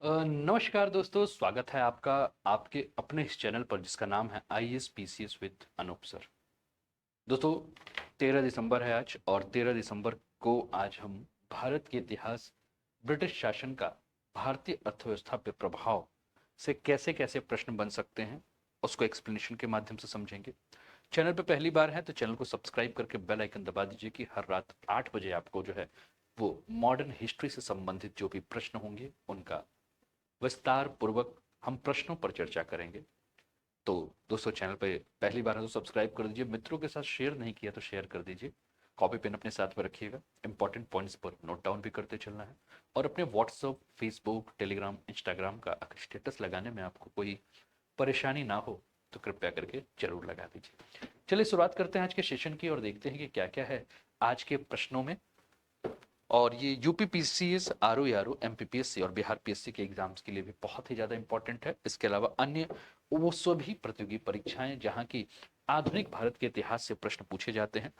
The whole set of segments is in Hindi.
नमस्कार दोस्तों, स्वागत है आपका आपके अपने इस चैनल पर जिसका नाम है IAS PCS with Anup sir. दोस्तों, 13 दिसंबर है आज और 13 दिसंबर को आज हम भारत के इतिहास, ब्रिटिश शासन का भारतीय अर्थव्यवस्था पे प्रभाव से कैसे कैसे प्रश्न बन सकते हैं उसको एक्सप्लेनेशन के माध्यम से समझेंगे। चैनल पे पहली बार है तो चैनल को सब्सक्राइब करके बेल आइकन दबा दीजिए कि हर रात 8 बजे आपको जो है वो मॉडर्न हिस्ट्री से संबंधित जो भी प्रश्न होंगे उनका विस्तार पूर्वक हम प्रश्नों पर चर्चा करेंगे। तो दोस्तों, चैनल पे पहली बार है तो सब्सक्राइब कर दीजिए, मित्रों के साथ शेयर नहीं किया तो शेयर कर दीजिए, कॉपी पेन अपने साथ में रखिएगा, इंपॉर्टेंट पॉइंट्स पर नोट डाउन भी करते चलना है। और अपने व्हाट्सएप, फेसबुक, टेलीग्राम, इंस्टाग्राम का अगर स्टेटस लगाने में आपको कोई परेशानी ना हो तो कृपया करके जरूर लगा दीजिए। चलिए शुरुआत करते हैं आज के सेशन की और देखते हैं कि क्या क्या है आज के प्रश्नों में। और ये यूपीपीसीएस, आरओ, एमपीपीएससी और बिहार पीएससी के एग्जाम्स के लिए भी बहुत ही ज़्यादा इंपॉर्टेंट है। इसके अलावा अन्य वो सभी प्रतियोगी परीक्षाएं जहां की आधुनिक भारत के इतिहास से प्रश्न पूछे जाते हैं,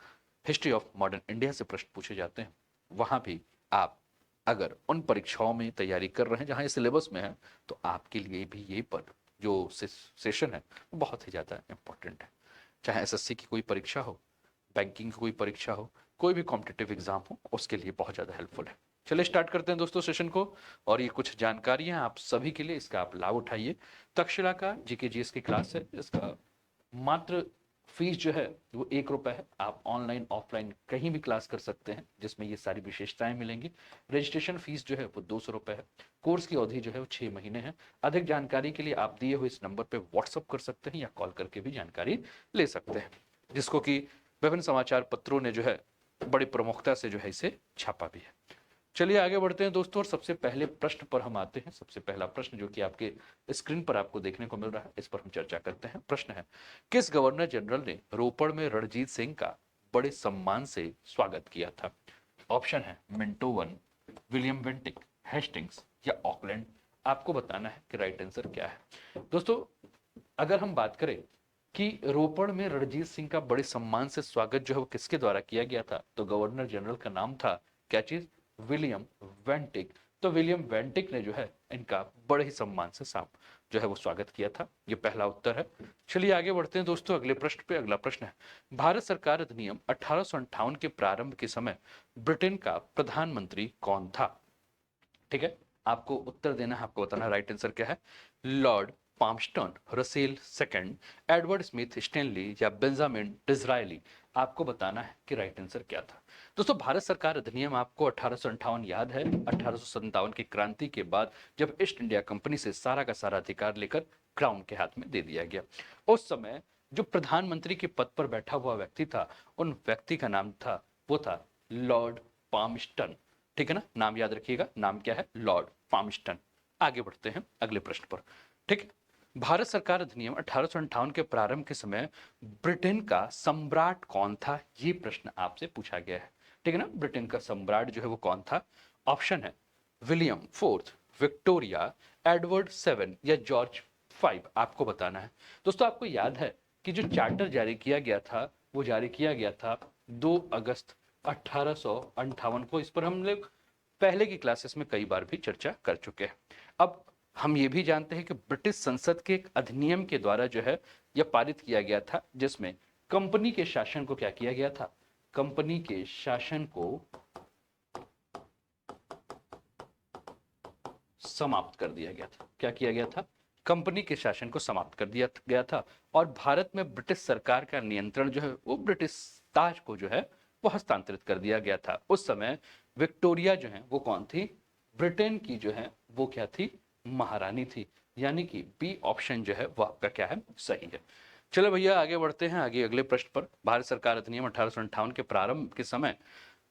हिस्ट्री ऑफ मॉडर्न इंडिया से प्रश्न पूछे जाते हैं, वहां भी आप अगर उन परीक्षाओं में तैयारी कर रहे हैं जहां ये सिलेबस में है तो आपके लिए भी ये पर जो सेशन है वो बहुत ही ज़्यादा इंपॉर्टेंट है। चाहे एसएससी की कोई परीक्षा हो, बैंकिंग की कोई परीक्षा हो, कोई भी कॉम्पिटिटिव एग्जाम हो, उसके लिए बहुत ज़्यादा हेल्पफुल है। चलिए स्टार्ट करते हैं दोस्तों सेशन को। और ये कुछ जानकारियां आप सभी के लिए, इसका आप लाभ उठाइए। तक्षशिला का जीके जीएस की क्लास है, इसका मात्र फीस जो है वो 1 रुपये है। आप ऑनलाइन ऑफलाइन कहीं भी क्लास कर सकते हैं जिसमें ये सारी विशेषताएं मिलेंगी। रजिस्ट्रेशन फीस जो है वो 200 रुपये है। कोर्स की अवधि जो है वो 6 महीने है। अधिक जानकारी के लिए आप दिए हुए इस नंबर पर व्हाट्सअप कर सकते हैं या कॉल करके भी जानकारी ले सकते हैं, जिसको कि विभिन्न समाचार पत्रों ने जो है बड़ी प्रमुखता से जो है इसे छापा भी है। चलिए आगे बढ़ते हैं दोस्तों, और सबसे पहले प्रश्न पर हम आते हैं। सबसे पहला प्रश्न जो कि आपके स्क्रीन पर आपको देखने को मिल रहा है, इस पर हम चर्चा करते हैं। प्रश्न है, किस गवर्नर जनरल ने रोपड़ में रणजीत सिंह का बड़े सम्मान से स्वागत किया था? ऑप्शन है Minto one, William Bentinck, Hastings या ऑकलैंड। आपको बताना है कि राइट आंसर क्या है। दोस्तों, अगर हम बात करें कि रोपड़ में रणजीत सिंह का बड़े सम्मान से स्वागत जो है वो किसके द्वारा किया गया था, तो गवर्नर जनरल का नाम था क्या चीज? विलियम वेंटिक। तो विलियम वेंटिक ने जो है इनका बड़े ही सम्मान से जो है वो स्वागत किया था। ये पहला उत्तर है। चलिए आगे बढ़ते हैं दोस्तों अगले प्रश्न पे। अगला प्रश्न है, भारत सरकार अधिनियम 1858 के प्रारंभ के समय ब्रिटेन का प्रधानमंत्री कौन था? ठीक है, आपको उत्तर देना है, आपको बताना राइट आंसर क्या है। Lord Palmerston, Russell second, Edward Smith Stanley या बेंजामिन डिजरायली। आपको बताना है कि राइट आंसर क्या था। दोस्तों, भारत सरकार अधिनियम आपको 1858 याद है, 1857 की क्रांति के बाद जब ईस्ट इंडिया कंपनी से सारा का सारा अधिकार लेकर क्राउन के हाथ में दे दिया गया। उस समय जो प्रधानमंत्री के पद पर बैठा हुआ व्यक्ति था, उन व्यक्ति का नाम था, वो था लॉर्ड पामस्टन। ठीक है ना, नाम याद रखिएगा, नाम क्या है? Lord Palmerston. आगे बढ़ते हैं अगले प्रश्न पर। ठीक है, भारत सरकार अधिनियम 1858 के प्रारंभ के समय ब्रिटेन का सम्राट कौन था, ये प्रश्न आपसे पूछा गया है। ठीक है ना, ब्रिटेन का सम्राट जो है वो कौन था? ऑप्शन है William fourth, Victoria, Edward seven या जॉर्ज फाइव। आपको बताना है। दोस्तों, आपको याद है कि जो चार्टर जारी किया गया था वो जारी किया गया था 2 अगस्त 1858 को। इस पर हम लोग पहले की क्लासेस में कई बार भी चर्चा कर चुके हैं। अब हम ये भी जानते हैं कि ब्रिटिश संसद के एक अधिनियम के द्वारा जो है यह पारित किया गया था, जिसमें कंपनी के शासन को क्या किया गया था? कंपनी के शासन को समाप्त कर दिया गया था। क्या किया गया था? कंपनी के शासन को समाप्त कर दिया गया था। और भारत में ब्रिटिश सरकार का नियंत्रण जो है वो ब्रिटिश ताज को जो है वो हस्तांतरित कर दिया गया था। उस समय विक्टोरिया जो है वो कौन थी? ब्रिटेन की जो है वो क्या थी? महारानी थी। यानी कि बी ऑप्शन जो है वो आपका क्या है? सही है। चलो भैया आगे बढ़ते हैं आगे अगले प्रश्न पर। भारत सरकार अधिनियम 1858 के प्रारंभ के समय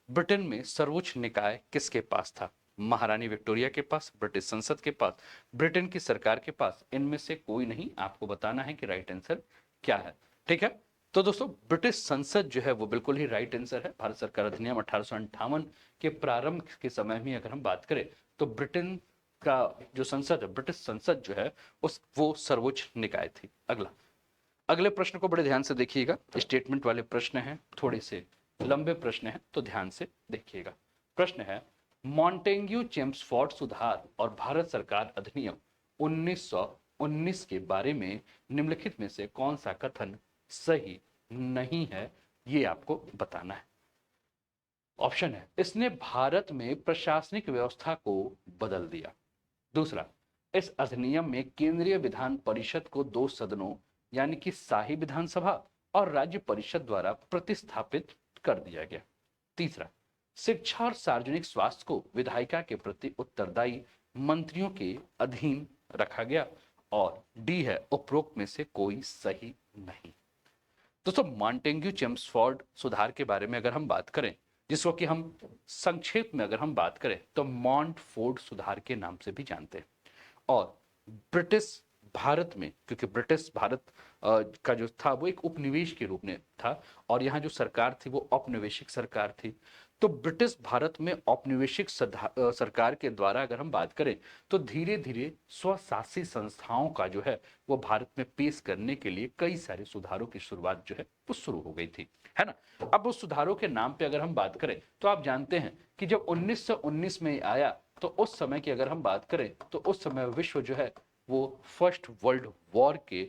ब्रिटेन में सर्वोच्च निकाय किसके पास था? महारानी विक्टोरिया के पास, ब्रिटिश संसद के पास, ब्रिटेन की सरकार के पास। इनमें से कोई नहीं। आपको बताना है कि राइट आंसर क्या है। ठीक है, तो दोस्तों ब्रिटिश संसद जो है वो बिल्कुल ही राइट आंसर है। भारत सरकार अधिनियम 1858 के प्रारंभ के समय में अगर हम बात करें तो ब्रिटेन का जो संसद है, ब्रिटिश संसद जो है उस वो सर्वोच्च निकाय थी। अगले प्रश्न को बड़े ध्यान से देखिएगा। स्टेटमेंट वाले प्रश्न हैं, थोड़े से लंबे प्रश्न हैं, तो ध्यान से देखिएगा। प्रश्न है, मॉन्टेग्यू चेम्सफोर्ड सुधार और भारत सरकार अधिनियम 1919 के बारे में निम्नलिखित में से कौन सा कथन सही नहीं है, ये आपको बताना है। ऑप्शन है, इसने भारत में प्रशासनिक व्यवस्था को बदल दिया। दूसरा, इस अधिनियम में केंद्रीय विधान परिषद को दो सदनों यानी कि शाही विधानसभा और राज्य परिषद द्वारा प्रतिस्थापित कर दिया गया। तीसरा, शिक्षा और सार्वजनिक स्वास्थ्य को विधायिका के प्रति उत्तरदायी मंत्रियों के अधीन रखा गया। और डी है, उपरोक्त में से कोई सही नहीं। दोस्तों, मॉन्टेग्यू चेम्सफोर्ड सुधार के बारे में अगर हम बात करें, जिसको कि हम संक्षेप में अगर हम बात करें तो मॉन्टफोर्ड सुधार के नाम से भी जानते हैं। और ब्रिटिश भारत में, क्योंकि ब्रिटिश भारत का जो था वो एक उपनिवेश के रूप में था और यहाँ जो सरकार थी वो औपनिवेशिक सरकार थी, तो ब्रिटिश भारत में औपनिवेशिक सरकार के द्वारा अगर हम बात करें तो धीरे धीरे स्वशासी संस्थाओं का जो है वो भारत में पेश करने के लिए कई सारे सुधारों की शुरुआत जो है वो शुरू हो गई थी, है ना। अब उस सुधारों के नाम पे अगर हम बात करें तो आप जानते हैं कि जब 1919 में आया तो उस समय की अगर हम बात करें तो उस समय विश्व जो है वो फर्स्ट वर्ल्ड वॉर के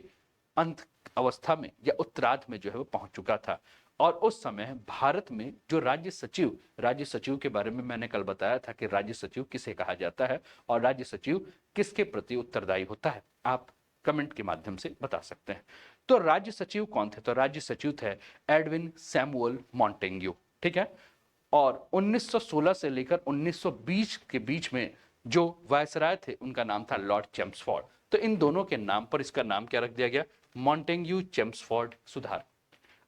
अंत अवस्था में या उत्तरार्ध में जो है वो पहुंच चुका था। और उस समय भारत में जो राज्य सचिव के बारे में मैंने कल बताया था कि राज्य सचिव किसे कहा जाता है और राज्य सचिव किसके प्रति उत्तरदायी होता है, आप कमेंट के माध्यम से बता सकते हैं। तो राज्य सचिव कौन थे? तो राज्य सचिव थे एडविन सैमुअल मॉन्टेग्यू, ठीक है। और 1916 से लेकर 1920 के बीच में जो वायसराय थे उनका नाम था लॉर्ड चेम्सफोर्ड। तो इन दोनों के नाम पर इसका नाम क्या रख दिया गया? मॉन्टेग्यू चेम्सफोर्ड सुधार।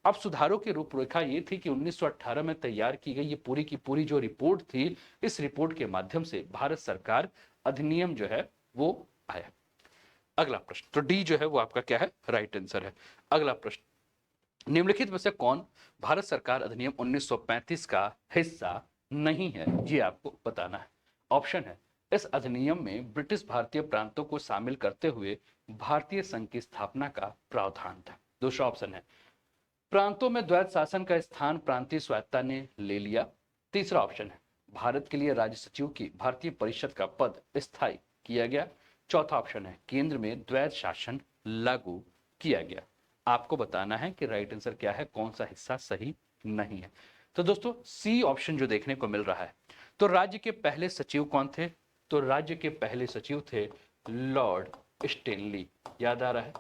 अब सुधारों की रूपरेखा ये थी कि 1918 में तैयार की गई ये पूरी की पूरी जो रिपोर्ट थी, इस रिपोर्ट के माध्यम से भारत सरकार अधिनियम जो है वो आया। अगला प्रश्न, तो डी जो है वो आपका क्या है? राइट आंसर है। अगला प्रश्न, निम्नलिखित में से कौन भारत सरकार अधिनियम 1935 का हिस्सा नहीं है, ये आपको बताना है। ऑप्शन है, इस अधिनियम में ब्रिटिश भारतीय प्रांतों को शामिल करते हुए भारतीय संघ की स्थापना का प्रावधान था। दूसरा ऑप्शन है, प्रांतों में द्वैत शासन का स्थान प्रांतीय स्वायत्ता ने ले लिया। तीसरा ऑप्शन है, भारत के लिए राज्य सचिव की भारतीय परिषद का पद स्थायी किया गया। चौथा ऑप्शन है, केंद्र में द्वैत शासन लागू किया गया। आपको बताना है कि राइट आंसर क्या है, कौन सा हिस्सा सही नहीं है। तो दोस्तों, सी ऑप्शन जो देखने को मिल रहा है, तो राज्य के पहले सचिव कौन थे? तो राज्य के पहले सचिव थे लॉर्ड स्टेनली। याद आ रहा है,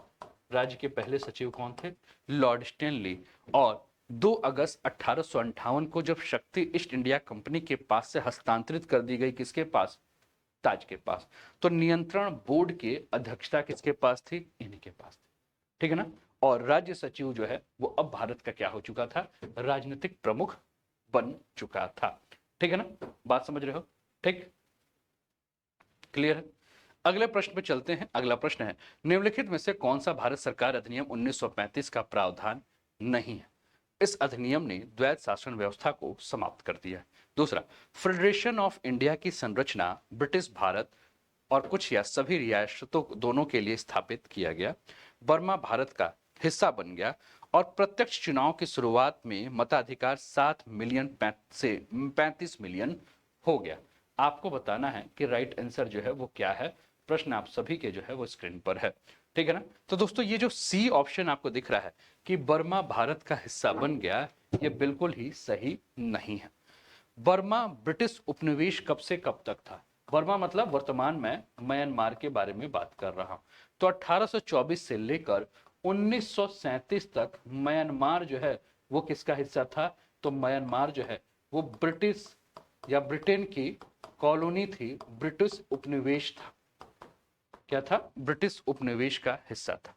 राज्य के पहले सचिव कौन थे? Lord Stanley. और 2 अगस्त 1858 को जब शक्ति ईस्ट इंडिया कंपनी के पास से हस्तांतरित कर दी गई, किसके पास? ताज के पास। तो नियंत्रण बोर्ड की अध्यक्षता किसके पास थी? इन्हीं के पास थी, ठीक है ना। और राज्य सचिव जो है वो अब भारत का क्या हो चुका था? राजनीतिक प्रमुख बन चुका था, ठीक है ना। बात समझ रहे हो? ठीक, क्लियर है। अगले प्रश्न पे चलते हैं। अगला प्रश्न है, निम्नलिखित में से कौन सा भारत सरकार अधिनियम 1935 का प्रावधान नहीं है? इस अधिनियम ने द्वैत शासन व्यवस्था को समाप्त कर दिया। दूसरा, फेडरेशन ऑफ इंडिया की संरचना ब्रिटिश भारत और कुछ या सभी रियासतों दोनों के लिए स्थापित किया गया। बर्मा भारत का हिस्सा बन गया और प्रत्यक्ष चुनाव की शुरुआत में मताधिकार 7 मिलियन से 35 मिलियन हो गया। आपको बताना है कि राइट आंसर जो है वो क्या है। प्रश्न आप सभी के जो है वो स्क्रीन पर है, ठीक है ना। तो दोस्तों, ये जो सी ऑप्शन आपको दिख रहा है कि बर्मा भारत का हिस्सा बन गया, ये बिल्कुल ही सही नहीं है। बर्मा ब्रिटिश उपनिवेश कब से कब तक था? बर्मा मतलब वर्तमान में म्यांमार के बारे में बात कर रहा हूं। तो 1824 से लेकर 1937 तक म्यांमार जो है वो किसका हिस्सा था? तो म्यांमार जो है वो ब्रिटिश या ब्रिटेन की कॉलोनी थी, ब्रिटिश उपनिवेश था। क्या था? ब्रिटिश उपनिवेश का हिस्सा था।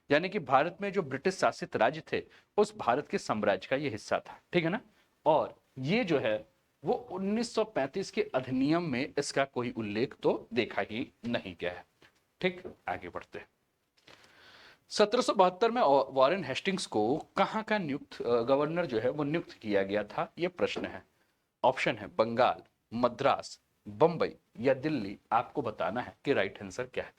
यानी कि भारत में जो ब्रिटिश शासित राज्य थे उस भारत के साम्राज्य का ये हिस्सा था, ठीक है ना। और ये जो है वो 1935 के अधिनियम में इसका कोई उल्लेख तो देखा ही नहीं गया है। ठीक, आगे बढ़ते हैं। 1772 में वॉरेन हेस्टिंग्स को कहां का नियुक्त गवर्नर जो है वो नियुक्त किया गया था, ये प्रश्न है। ऑप्शन है बंगाल, मद्रास, बंबई या दिल्ली। आपको बताना है कि राइट आंसर क्या है।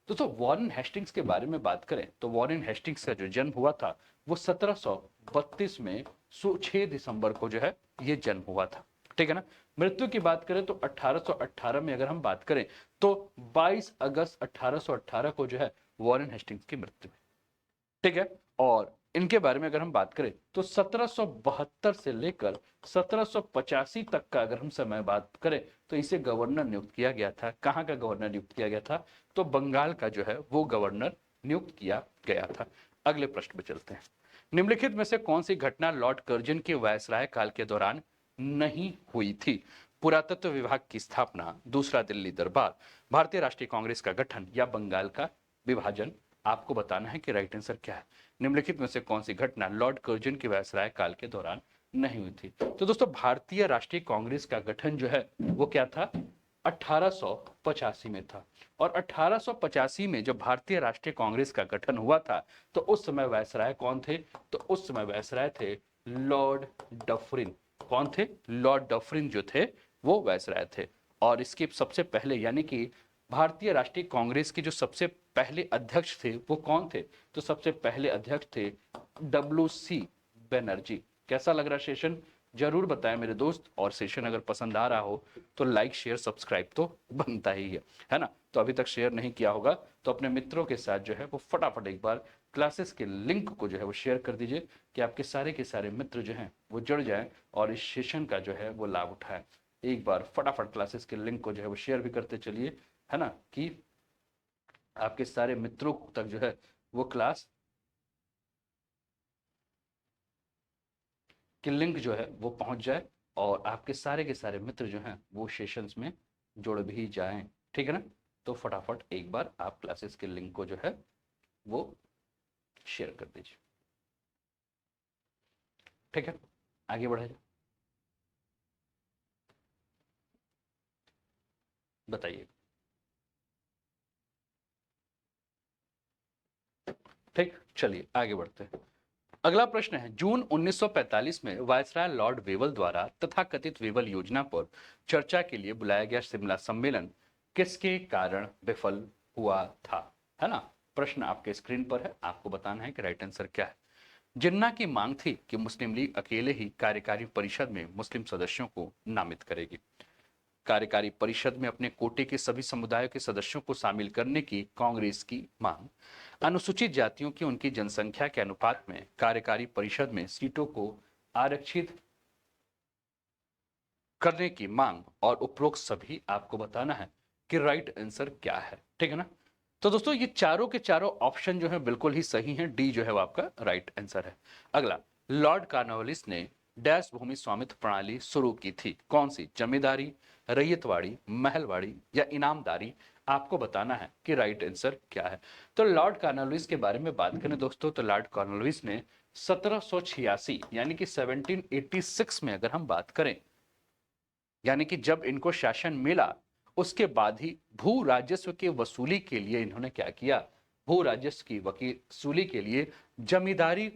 दोस्तों, वॉरेन हेस्टिंग्स के बारे में बात करें तो वॉरेन हेस्टिंग्स का जो जन्म हुआ था वो 1732 में 6 दिसंबर को जो है ये जन्म हुआ था, ठीक है ना। मृत्यु की बात करें तो 1818 में अगर हम बात करें तो 22 अगस्त 1818 को जो है वॉरेन हेस्टिंग्स की मृत्यु है, ठीक है। और इनके बारे में अगर हम बात करें तो 1772 से लेकर 1785 तक का अगर हम समय बात करें तो इसे गवर्नर नियुक्त किया गया था। कहां का गवर्नर नियुक्त किया गया था? तो बंगाल का जो है वो गवर्नर नियुक्त किया गया था। अगले प्रश्न पे चलते हैं। निम्नलिखित में से कौन सी घटना लॉर्ड कर्जन के वायसराय काल के दौरान नहीं हुई थी? पुरातत्व विभाग की स्थापना, दूसरा दिल्ली दरबार, भारतीय राष्ट्रीय कांग्रेस का गठन या बंगाल का विभाजन। आपको बताना है कि राइट आंसर क्या है। निम्नलिखित में से कौन सी घटना लॉर्ड कर्जन के वायसराय काल के दौरान नहीं हुई थी? तो दोस्तों भारतीय राष्ट्रीय कांग्रेस का गठन जो है वो क्या था? 1885 में था। और 1885 में जब भारतीय राष्ट्रीय कांग्रेस का गठन हुआ था तो उस समय वायसराय कौन थे? तो उस समय वायसराय थे लॉर्ड डफरिन। कौन थे? लॉर्ड डफरिन जो थे वो वायसराय थे। और इसके सबसे पहले यानी कि भारतीय राष्ट्रीय कांग्रेस के जो सबसे पहले अध्यक्ष थे वो कौन थे? तो सबसे पहले अध्यक्ष थे WC बनर्जी। कैसा लग रहा सेशन? जरूर बताएं मेरे दोस्त। और सेशन अगर पसंद आ रहा हो तो लाइक शेयर सब्सक्राइब तो बनता ही है ना। तो अभी तक शेयर नहीं किया होगा तो अपने मित्रों के साथ जो है वो फटाफट एक बार क्लासेस के लिंक को जो है वो शेयर कर दीजिए कि आपके सारे के सारे मित्र जो हैं वो जुड़ जाएं और इस सेशन का जो है वो लाभ उठाएं। एक बार फटाफट क्लासेस के लिंक को जो है वो शेयर भी करते चलिए, है ना, कि आपके सारे मित्रों तक जो है वो क्लास की लिंक जो है वो पहुंच जाए और आपके सारे के सारे मित्र जो हैं वो सेशंस में जुड़ भी जाएं, ठीक है ना। तो फटाफट एक बार आप क्लासेस के लिंक को जो है वो शेयर कर दीजिए, ठीक है। आगे बढ़ा जाए, बताइए। ठीक, चलिए आगे बढ़ते हैं। अगला प्रश्न है, जून 1945 में वायसराय लॉर्ड वेवल द्वारा तथाकथित वेवल योजना पर चर्चा के लिए बुलाया गया शिमला सम्मेलन किसके कारण विफल हुआ था? है ना। प्रश्न आपके स्क्रीन पर है, आपको बताना है कि राइट आंसर क्या है। जिन्ना की मांग थी कि मुस्लिम लीग अकेले ही कार्यकारी परिषद में मुस्लिम सदस्यों को नामित करेगी। कार्यकारी परिषद में अपने कोटे के सभी समुदायों के सदस्यों को शामिल करने की कांग्रेस की मांग। अनुसूचित जातियों की उनकी जनसंख्या के अनुपात में कार्यकारी परिषद में सीटों को आरक्षित करने की मांग। और उपरोक्त सभी आपको बताना है कि राइट आंसर क्या है, ठीक है ना। तो दोस्तों ये चारों के चारों ऑप्शन जो है बिल्कुल ही सही हैं। डी जो है वो आपका राइट आंसर है। अगला, लॉर्ड कॉर्नवालिस ने डैश भूमि स्वामित्व प्रणाली शुरू की थी? कौन सी? जमींदारी, रैयतवाड़ी, महलवाड़ी या इनामदारी? आपको बताना है कि राइट आंसर क्या है। तो लॉर्ड कॉर्नवालिस के बारे में बात करें दोस्तों तो लॉर्ड कॉर्नवालिस ने 1786 यानी कि 1786 में अगर हम बात करें, यानी कि जब इनको शासन मिला उसके बाद ही भू राजस्व की वसूली के लिए इन्होंने क्या किया? भू राजस्व की वसूली के लिए जमींदारी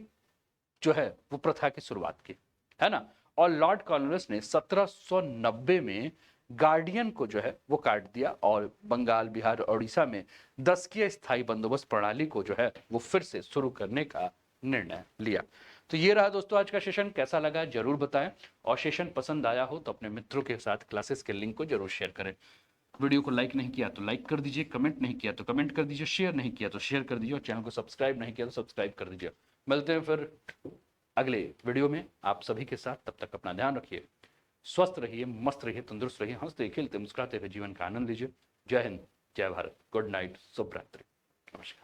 जो है वो प्रथा की शुरुआत की, है ना। और लॉर्ड कॉर्नवालिस ने 1790 में गार्डियन को जो है वो काट दिया और बंगाल, बिहार और उड़ीसा में दसकीय स्थायी बंदोबस्त प्रणाली को जो है वो फिर से शुरू करने का निर्णय लिया। तो ये रहा दोस्तों आज का सेशन। कैसा लगा जरूर बताएं और सेशन पसंद आया हो तो अपने मित्रों के साथ क्लासेस के लिंक को जरूर शेयर करें। वीडियो को लाइक नहीं किया तो लाइक कर दीजिए, कमेंट नहीं किया तो कमेंट कर दीजिए, शेयर नहीं किया तो शेयर कर दीजिए और चैनल को सब्सक्राइब नहीं किया तो सब्सक्राइब कर दीजिए। मिलते हैं फिर अगले वीडियो में आप सभी के साथ। तब तक अपना ध्यान रखिए, स्वस्थ रहिए, मस्त रहिए, तंदुरुस्त रहिए, हंसते खेलते मुस्कुराते हुए जीवन का आनंद लीजिए। जय हिंद, जय भारत, गुड नाइट, शुभ रात्रि, नमस्कार।